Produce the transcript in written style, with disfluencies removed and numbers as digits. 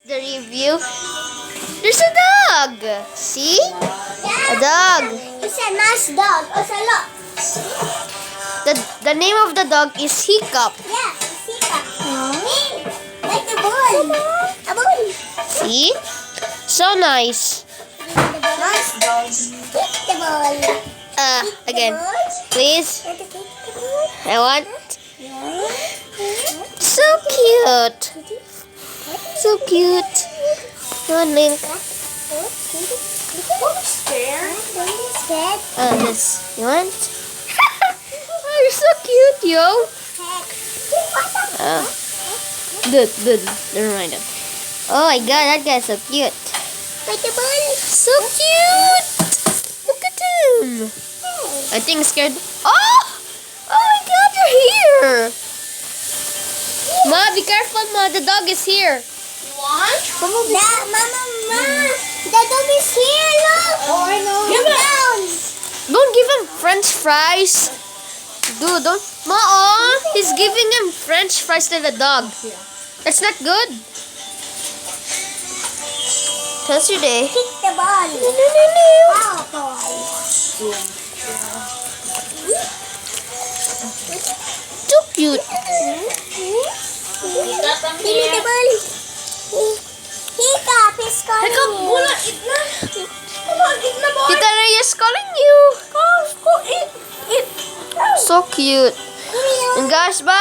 The review. There's a dog. See? Yeah. A dog. It's a nice dog. It's a lot. The name of the dog is Hiccup. Yeah, it's hiccup. Hey, like a ball. A ball. See? So nice. Nice dog. Kick the ball. Again. Please. I want. So cute. So cute. One link. Scared? This. You want? Oh, you're so cute, yo. Good. Never mind it. Oh my god, that guy's so cute. Like a ball. So cute. Look at him. I think he's scared. Oh my god, you're here. Ma, be careful, Ma. The dog is here. What? Mama. The dog is here, look. Oh, I know. Give down. Don't give him French fries. Dude, don't. Ma, he's giving him French fries to the dog. That's not good. How's your day? Kick the ball. No. Wow, boy. Too cute. Give me the ball. Hiccup is calling you. Tita Rhea is calling you. So cute. And guys, bye.